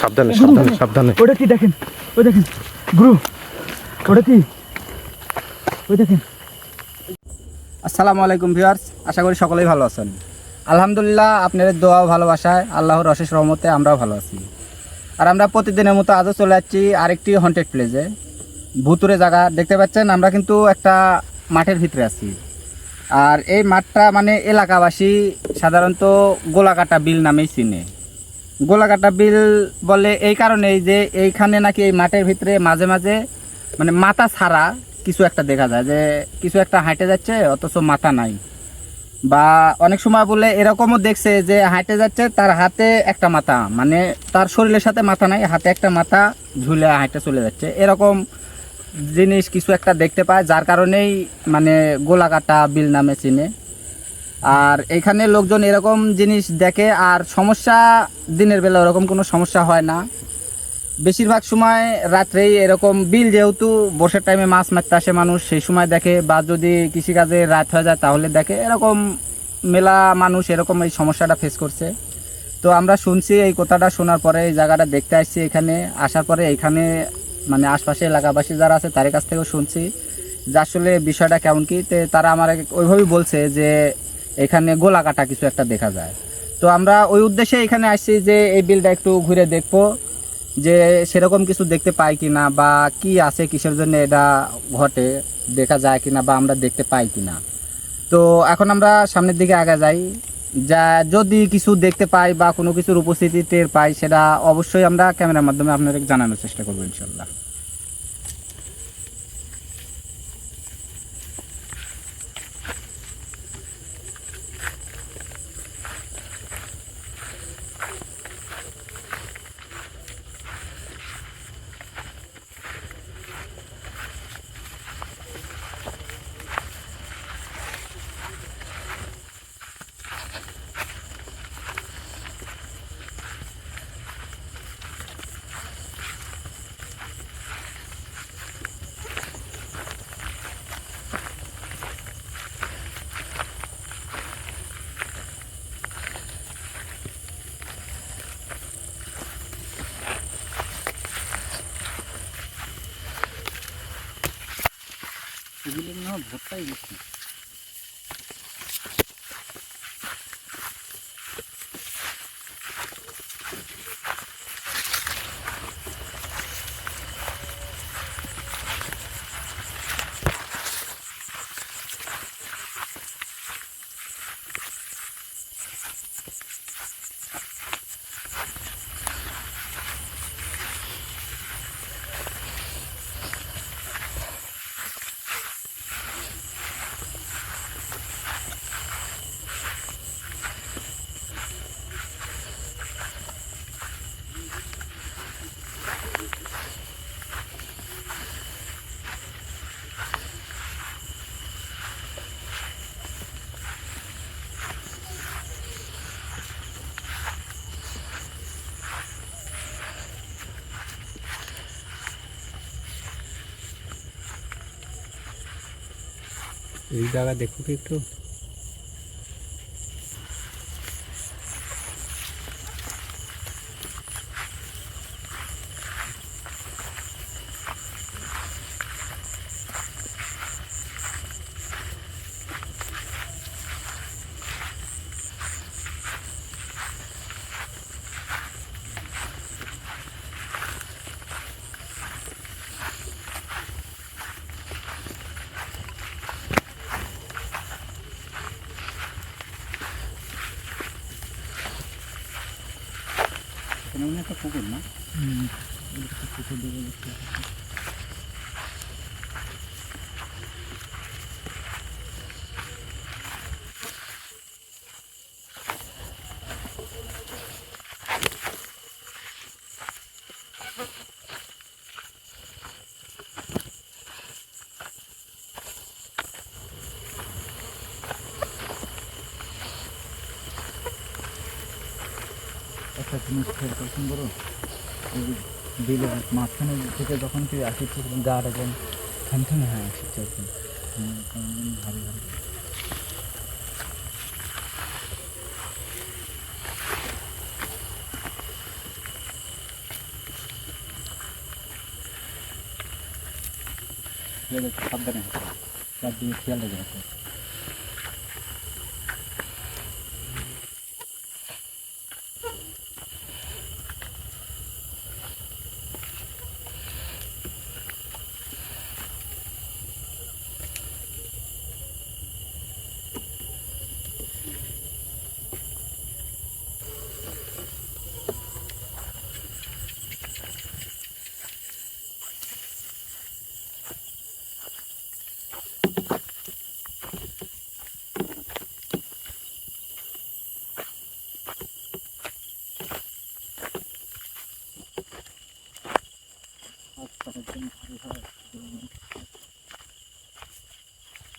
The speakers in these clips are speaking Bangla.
সাবধানে সাবধানে সাবধানে। ওটা কি দেখেন, ওই দেখেন গুরু, ওটা কি, ওই দেখেন। আসসালামু আলাইকুম ভিউয়ার্স, আশা করি সকলেই ভালো আছেন। আলহামদুলিল্লাহ, আপনাদের দোয়া ও ভালোবাসায় আল্লাহর অশেষ রহমতে আমরাও ভালো আছি। আর আমরা প্রতিদিনের মতো আজও চলে যাচ্ছি আরেকটি হন্টেড প্লেসে, ভুতুরে জায়গা। দেখতে পাচ্ছেন আমরা কিন্তু একটা মাঠের ভিতরে আছি। আর এই মাঠটা মানে এলাকাবাসী সাধারণত গোলাকাটা বিল নামেই চিনে। গোলাকাটা বিল বলে এই কারণেই যে এইখানে নাকি এই মাঠের ভিতরে মাঝে মাঝে মানে মাথা ছাড়া কিছু একটা দেখা যায়, যে কিছু একটা হাঁটে যাচ্ছে অথচ মাথা নাই। বা অনেক সময় বলে এরকমও দেখছে যে হাঁটে যাচ্ছে, তার হাতে একটা মাথা, মানে তার শরীরের সাথে মাথা নাই, হাতে একটা মাথা ঝুলে হাঁটে চলে যাচ্ছে। এরকম জিনিস কিছু একটা দেখতে পায়, যার কারণেই মানে গোলাকাটা বিল নামে চিনে। আর এখানে লোকজন এরকম জিনিস দেখে, আর সমস্যা দিনের বেলা ওরকম কোনো সমস্যা হয় না। বেশিরভাগ সময় রাত্রেই এরকম বিল, যেহেতু বর্ষার টাইমে মাছ মারতে আসে মানুষ, সেই সময় দেখে। বা যদি কৃষিকাজে রাত হয়ে যায় তাহলে দেখে। এরকম মেলা মানুষ এরকম এই সমস্যাটা ফেস করছে। তো আমরা শুনছি, এই কথাটা শোনার পরে এই জায়গাটা দেখতে আসছি। এখানে আসার পরে এইখানে মানে আশপাশে এলাকাবাসী যারা আছে তাদের কাছ থেকেও শুনছি যে আসলে বিষয়টা কেমন কি। তারা আমার ওইভাবেই বলছে যে এখানে গোলাকাটা কিছু একটা দেখা যায়। তো আমরা ওই উদ্দেশ্যে এখানে আসছি যে এই বিলটা একটু ঘুরে দেখবো, যে সেরকম কিছু দেখতে পাই কিনা, বা কি আছে, কিসের জন্য এটা ঘটে, দেখা যায় কিনা, বা আমরা দেখতে পাই কিনা। তো এখন আমরা সামনের দিকে আগে যাই, যা যদি কিছু দেখতে পাই বা কোনো কিছুর উপস্থিতি টের পাই, সেটা অবশ্যই আমরা ক্যামেরার মাধ্যমে আপনাদের জানানোর চেষ্টা করবো ইনশাল্লাহ। ভোটটাই বেশি। এই জায়গা দেখো কি একটু। এখানে একটা পুকুর না, পুকুর দেবে দেখতে। একটা জিনিস খেয়াল করছেন বলো, বিলের মাঝখানে থেকে যখন তুই আসিস গাড় একদম ঠানঠানে হয়ে আসিস একদম ভারী ভারী। সাবধানে চারদিকে খেয়াল রেখে রাখো।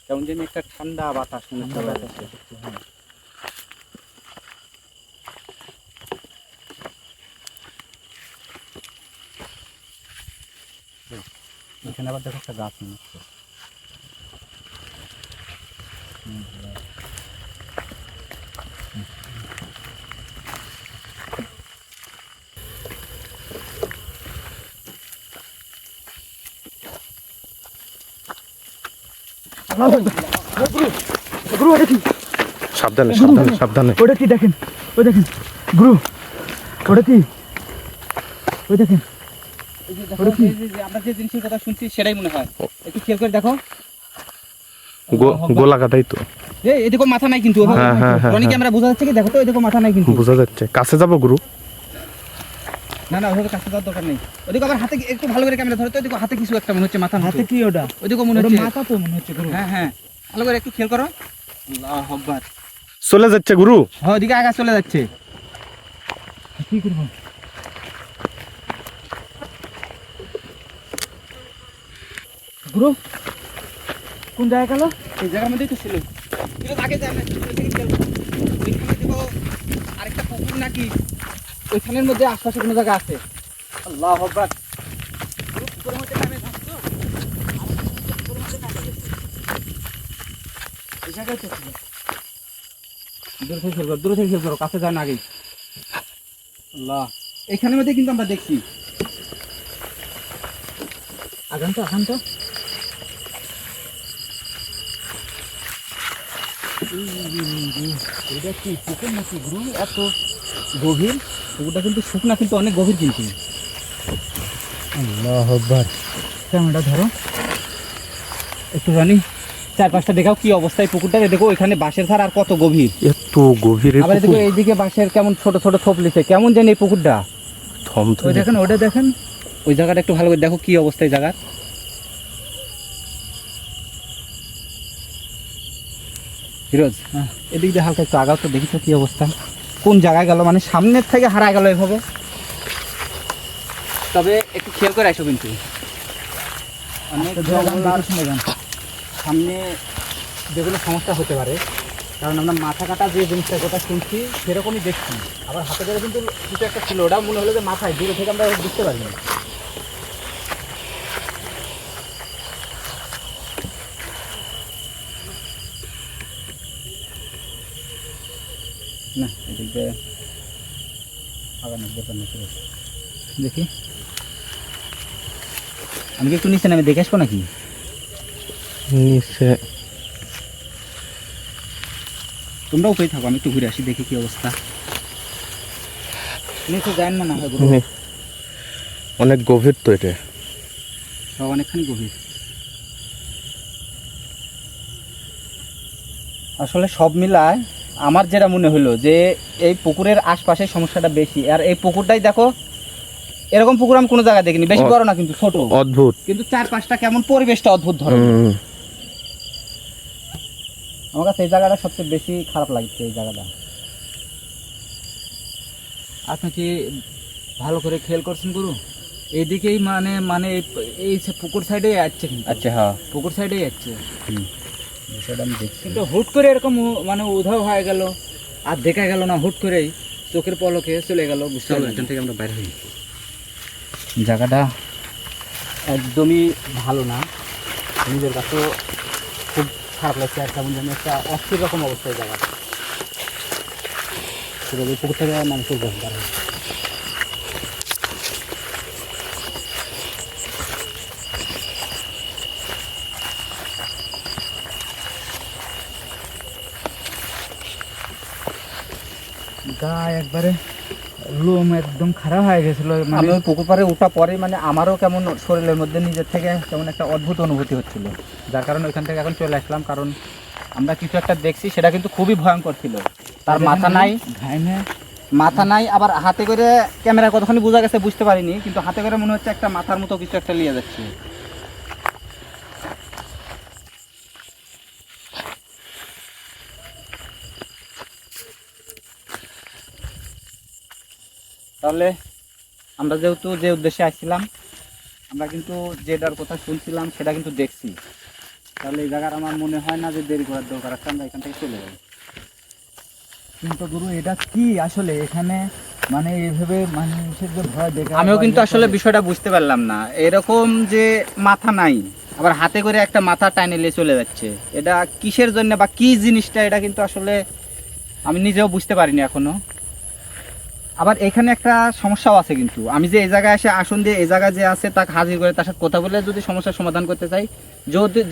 কেমন যেন একটা ঠান্ডা বাতাস এখানে আবার দেখো একটা গাছ মনে হচ্ছে। গুরু ওটা কি? সাবধানে সাবধানে সাবধানে। ওটা কি দেখেন, ওই দেখেন গুরু, ওটা কি? ওই দেখেন আমরা যে জিনিসের কথা শুনছি সেটাই মনে হয়, একটু খেয়াল করে দেখো। গোলা কাটাই তো। এদিকে মাথা নাই কিন্তু, রনি ক্যামেরা বোঝা যাচ্ছে কি? দেখো তো এদিকে মাথা নাই কিন্তু। বোঝা যাচ্ছে। কাছে যাবো গুরু? না না, ওইভাবে কাছে যাওয়ার দরকার নেই। ওইদিকে আবার হাতে একটু ভালো করে ক্যামেরা ধরো তো, ওইদিকে হাতে কিছু একটা মনে হচ্ছে, মাথা হাতে কি ওটা? ওইদিকে মনে হচ্ছে মাথা তো মনে হচ্ছে গুরু। হ্যাঁ হ্যাঁ, ভালো করে একটু খেয়াল করো। আল্লাহু আকবার, চলে যাচ্ছে গুরু। হ্যাঁ ওইদিকে আগা চলে যাচ্ছে। কি করবো গুরু? কোন জায়গা গেল? এই জায়গার মধ্যেই তো ছিল। কিন্তু আগে যাই না, ওইদিকে খেয়াল করো। ওইখানে দেখো আরেকটা পুকুর নাকি ওইখানের মধ্যে আশপাশে কোনো জায়গা আছে। আল্লাহু আকবার, পুরো পুকুরের মধ্যে নামে থাকতো। এই জায়গায় তো ছিল। দূর থেকে খেয়াল করো, দূর থেকে খেয়াল করো, কাছে যান আগেই। আল্লাহ, এইখানের মধ্যে কিন্তু আমরা দেখছি। আগান তো, আগান তো। এটা কি পুকুর নাকি গুরু? এত গভীর পুকুরটা, কিন্তু শুকনা কিন্তু অনেক গভীর কিন্তু। আল্লাহু আকবার। ক্যামেরা ধরো একটু জানি চারপাশটা দেখাও কি অবস্থায় পুকুরটা। দেখো এখানে বাঁশের ধার আর কত গভীর, এত গভীর। আবার দেখো এইদিকে বাঁশের কেমন ছোট ছোট থোপ লিছে, কেমন জানি এই পুকুরটা। ওই দেখেন, ওটা দেখেন, ওই জায়গাটা একটু ভালো করে দেখো কি অবস্থায় জায়গার। ফিরোজ, এদিক দিয়ে হালকা একটু আগাও তো, দেখি তো কি অবস্থা, কোন জায়গায় গেল, মানে সামনের থেকে হারায় গেল এভাবে। তবে একটু খেয়াল করে আসো কিন্তু, অনেক জঙ্গল আর সামনে যেগুলো সমস্যা হতে পারে, কারণ আমরা মাথা কাটা যে জিনিসটার কথা শুনছি সেরকমই দেখছি। আবার হাতে ধরে কিন্তু কিছু একটা ছিল, ওটা মনে হলো যে মাথায়, দূরে থেকে আমরা বুঝতে পারিনি। না এদিক দিয়ে আগানোর দরকার নেই। দেখি আমি কি একটু নিচে নামে দেখে আসবো নাকি? নিচে তোমরা উপরে থাকো, আমি একটু ঘুরে আসি, দেখি কি অবস্থা। নিচে যান না, না হয় অনেক গভীর তো এটা। সব অনেকখানি গভীর। আসলে সব মিলায় আমার যেটা মনে হলো যে এই পুকুরের আশপাশে সমস্যাটা বেশি। আর এই পুকুরটাই দেখো, এরকম পুকুর আমি কোনো জায়গায় দেখিনি, বেশি বড় না কিন্তু ছোট, অদ্ভুত, কিন্তু চারপাশটা কেমন পরিবেশটা অদ্ভুত ধরো। আমার কাছে এই জায়গাটা সবচেয়ে বেশি খারাপ লাগছে, এই জায়গাটা। আপনি কি ভালো করে খেয়াল করছেন গুরু? এইদিকেই মানে মানে এই পুকুর সাইডে যাচ্ছে কিন্তু। আচ্ছা হ্যাঁ, পুকুর সাইডেই যাচ্ছে, বিষয়টা আমি দেখছি। কিন্তু হুট করে এরকম মানে উধাও হয়ে গেল, আর দেখা গেল না, হুট করেই চোখের পলকে চলে গেল। বুঝতে চলো এখান থেকে আমরা বাইরে হই। জায়গাটা একদমই ভালো না, নিজের কাছেও খুব খারাপ লাগছে। আর কেমন যেন একটা অস্থির রকম অবস্থায় জায়গাটা। পুকুর থেকে নামে চলবে পারে। গা একবারে লোম একদম খারাপ হয়ে গেছিল, আমি মানে ওই পুকুর পাড়ে ওঠা পরে মানে আমারও কেমন শরীরের মধ্যে নিজের থেকে কেমন একটা অদ্ভুত অনুভূতি হচ্ছিল, যার কারণে ওইখান থেকে এখন চলে আসলাম। কারণ আমরা কিছু একটা দেখছি, সেটা কিন্তু খুবই ভয়ঙ্কর ছিল। তার মাথা নাই, ঘাইমে মাথা নাই, আবার হাতে করে ক্যামেরা কতখানি বোঝা গেছে বুঝতে পারিনি, কিন্তু হাতে করে মনে হচ্ছে একটা মাথার মতো কিছু একটা নিয়ে যাচ্ছে। তাহলে আমরা যেহেতু যে উদ্দেশ্যে আসছিলাম, আমরা কিন্তু যেটার কথা শুনছিলাম সেটা কিন্তু দেখছি। তাহলে এই জায়গার আমার মনে হয় না যে দেরি করার দরকার আছে, আমরা এখান থেকে চলে যাই। কিন্তু গুরু এটা কি আসলে এখানে মানে এইভাবে মানুষের যে ভয় দেখা, আমিও কিন্তু আসলে বিষয়টা বুঝতে পারলাম না, এরকম যে মাথা নাই আবার হাতে করে একটা মাথা টাইনে নিয়ে চলে যাচ্ছে, এটা কিসের জন্য বা কি জিনিসটা, এটা কিন্তু আসলে আমি নিজেও বুঝতে পারিনি এখনো। আবার এখানে একটা সমস্যাও আছে, কিন্তু আমি যে এই জায়গায় এসে আসন দিয়ে এই জায়গায় যে আছে তাকে হাজির করে তার সাথে কথা বলে যদি সমস্যার সমাধান করতে চাই,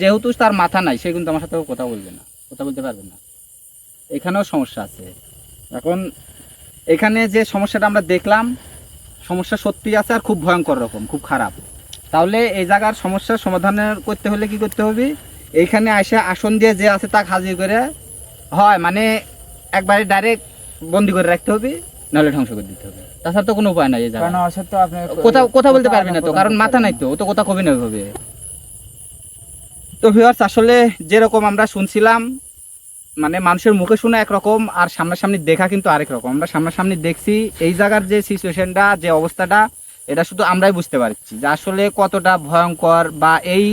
যেহেতু তার মাথা নাই, সে কিন্তু আমার সাথে কথা বলবে না, কথা বলতে পারবে না। এখানেও সমস্যা আছে। এখন এখানে যে সমস্যাটা আমরা দেখলাম, সমস্যা সত্যি আছে আর খুব ভয়ঙ্কর রকম, খুব খারাপ। তাহলে এই জায়গার সমস্যার সমাধানের করতে হলে কি করতে হবে, এইখানে এসে আসন দিয়ে যে আছে তাকে হাজির করে হয় মানে একবারে ডাইরেক্ট বন্দি করে রাখতে হবে, নাহলে ধ্বংস করে দিতে হবে। তাছাড়া তো কোনো উপায় নাই। এই জায়গায় কারণ আসলে তো আপনি কথা বলতে পারবে না তো, কারণ মাথা নাই তো, ও তো কথা কবে না ওইভাবে। তো ভিউয়ার্স, আসলে যেরকম আমরা শুনছিলাম, মানে মানুষের মুখে শোনা একরকম আর সামনাসামনি দেখা কিন্তু আরেক রকম। আমরা সামনাসামনি দেখছি এই জায়গার যে সিচুয়েশনটা, যে অবস্থাটা, এটা শুধু আমরাই বুঝতে পারছি যে আসলে কতটা ভয়ঙ্কর বা এই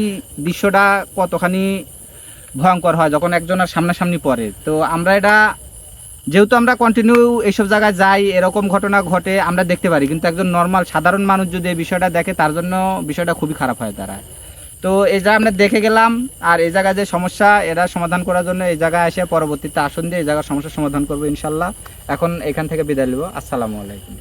দৃশ্যটা কতখানি ভয়ঙ্কর হয় যখন একজনের সামনাসামনি পড়ে। তো আমরা এটা যেহেতু আমরা কন্টিনিউ এইসব জায়গায় যাই, এরকম ঘটনা ঘটে আমরা দেখতে পারি, কিন্তু একজন নর্মাল সাধারণ মানুষ যদি এই বিষয়টা দেখে তার জন্য বিষয়টা খুবই খারাপ হয় দাঁড়ায়। তো এই জায়গা আমরা দেখে গেলাম, আর এই জায়গায় যে সমস্যা এরা সমাধান করার জন্য এই জায়গায় এসে পরবর্তীতে আসন দিয়ে এই জায়গার সমস্যার সমাধান করবো ইনশাল্লাহ। এখন এখান থেকে বিদায় নেব। আসসালামু আলাইকুম।